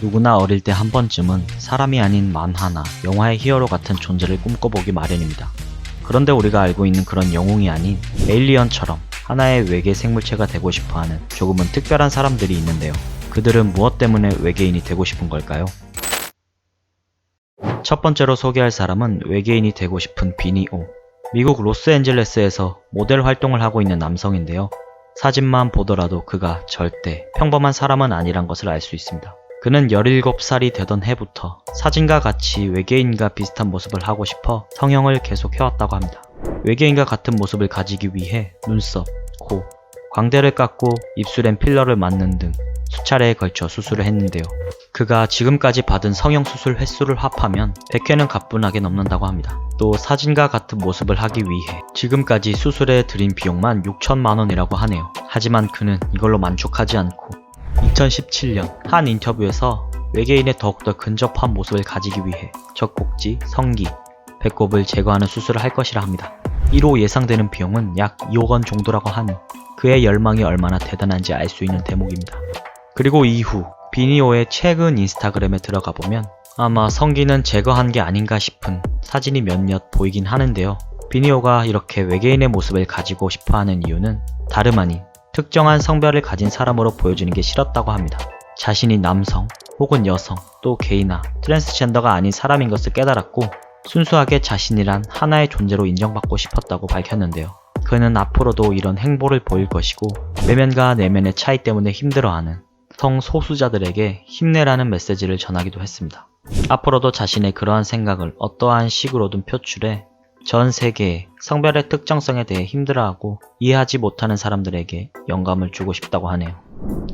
누구나 어릴 때 한 번쯤은 사람이 아닌 만화나 영화의 히어로 같은 존재를 꿈꿔보기 마련입니다. 그런데 우리가 알고 있는 그런 영웅이 아닌 에일리언처럼 하나의 외계 생물체가 되고 싶어하는 조금은 특별한 사람들이 있는데요. 그들은 무엇 때문에 외계인이 되고 싶은 걸까요? 첫 번째로 소개할 사람은 외계인이 되고 싶은 비니 오. 미국 로스앤젤레스에서 모델 활동을 하고 있는 남성인데요. 사진만 보더라도 그가 절대 평범한 사람은 아니란 것을 알 수 있습니다. 그는 17살이 되던 해부터 사진과 같이 외계인과 비슷한 모습을 하고 싶어 성형을 계속 해왔다고 합니다. 외계인과 같은 모습을 가지기 위해 눈썹, 코, 광대를 깎고 입술엔 필러를 맞는 등 수차례에 걸쳐 수술을 했는데요. 그가 지금까지 받은 성형 수술 횟수를 합하면 100회는 가뿐하게 넘는다고 합니다. 또 사진과 같은 모습을 하기 위해 지금까지 수술에 들인 비용만 6천만 원이라고 하네요. 하지만 그는 이걸로 만족하지 않고 2017년 한 인터뷰에서 외계인에 더욱더 근접한 모습을 가지기 위해 젖꼭지, 성기, 배꼽을 제거하는 수술을 할 것이라 합니다. 이로 예상되는 비용은 약 2억 원 정도라고 하니 그의 열망이 얼마나 대단한지 알 수 있는 대목입니다. 그리고 이후 비니오의 최근 인스타그램에 들어가 보면 아마 성기는 제거한 게 아닌가 싶은 사진이 몇몇 보이긴 하는데요. 비니오가 이렇게 외계인의 모습을 가지고 싶어하는 이유는 다름 아닌 특정한 성별을 가진 사람으로 보여주는 게 싫었다고 합니다. 자신이 남성 혹은 여성 또 게이나 트랜스젠더가 아닌 사람인 것을 깨달았고 순수하게 자신이란 하나의 존재로 인정받고 싶었다고 밝혔는데요. 그는 앞으로도 이런 행보를 보일 것이고 외면과 내면의 차이 때문에 힘들어하는 성소수자들에게 힘내라는 메시지를 전하기도 했습니다. 앞으로도 자신의 그러한 생각을 어떠한 식으로든 표출해 전 세계의 성별의 특정성에 대해 힘들어하고 이해하지 못하는 사람들에게 영감을 주고 싶다고 하네요.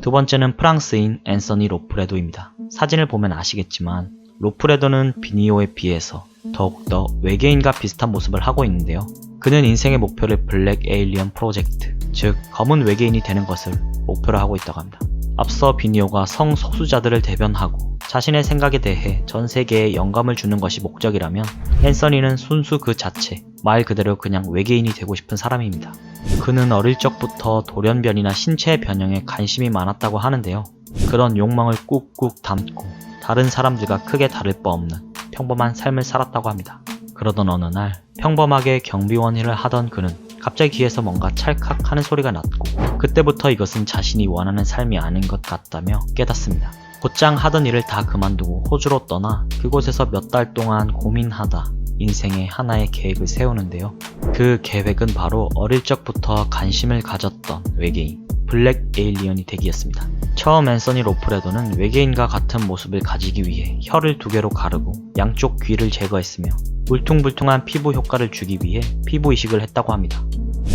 두 번째는 프랑스인 앤서니 로프레도입니다. 사진을 보면 아시겠지만 로프레도는 비니오에 비해서 더욱더 외계인과 비슷한 모습을 하고 있는데요. 그는 인생의 목표를 블랙 에일리언 프로젝트, 즉 검은 외계인이 되는 것을 목표로 하고 있다고 합니다. 앞서 비니오가 성소수자들을 대변하고 자신의 생각에 대해 전 세계에 영감을 주는 것이 목적이라면 앤서니는 순수 그 자체, 말 그대로 그냥 외계인이 되고 싶은 사람입니다. 그는 어릴 적부터 돌연변이나 신체 변형에 관심이 많았다고 하는데요. 그런 욕망을 꾹꾹 담고 다른 사람들과 크게 다를 바 없는 평범한 삶을 살았다고 합니다. 그러던 어느 날 평범하게 경비원 일을 하던 그는 갑자기 귀에서 뭔가 찰칵 하는 소리가 났고 그때부터 이것은 자신이 원하는 삶이 아닌 것 같다며 깨닫습니다. 곧장 하던 일을 다 그만두고 호주로 떠나 그곳에서 몇 달 동안 고민하다 인생의 하나의 계획을 세우는데요. 그 계획은 바로 어릴 적부터 관심을 가졌던 외계인, 블랙 에일리언이 되기였습니다. 처음 앤서니 로프레도는 외계인과 같은 모습을 가지기 위해 혀를 2개로 가르고 양쪽 귀를 제거했으며 울퉁불퉁한 피부 효과를 주기 위해 피부 이식을 했다고 합니다.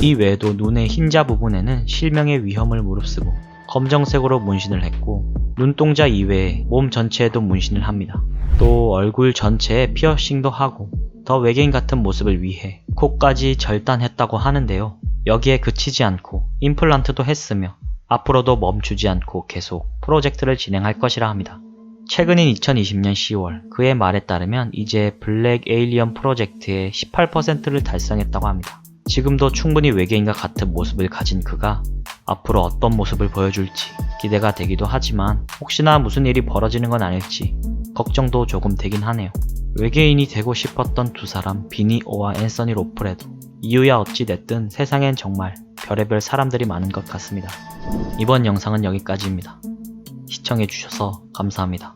이 외에도 눈의 흰자 부분에는 실명의 위험을 무릅쓰고 검정색으로 문신을 했고 눈동자 이외에 몸 전체에도 문신을 합니다. 또 얼굴 전체에 피어싱도 하고 더 외계인 같은 모습을 위해 코까지 절단했다고 하는데요. 여기에 그치지 않고 임플란트도 했으며 앞으로도 멈추지 않고 계속 프로젝트를 진행할 것이라 합니다. 최근인 2020년 10월 그의 말에 따르면 이제 블랙 에일리언 프로젝트의 18%를 달성했다고 합니다. 지금도 충분히 외계인과 같은 모습을 가진 그가 앞으로 어떤 모습을 보여줄지 기대가 되기도 하지만 혹시나 무슨 일이 벌어지는 건 아닐지 걱정도 조금 되긴 하네요. 외계인이 되고 싶었던 두 사람 비니 오와 앤서니 로프레도, 이유야 어찌 됐든 세상엔 정말 별의별 사람들이 많은 것 같습니다. 이번 영상은 여기까지입니다. 시청해주셔서 감사합니다.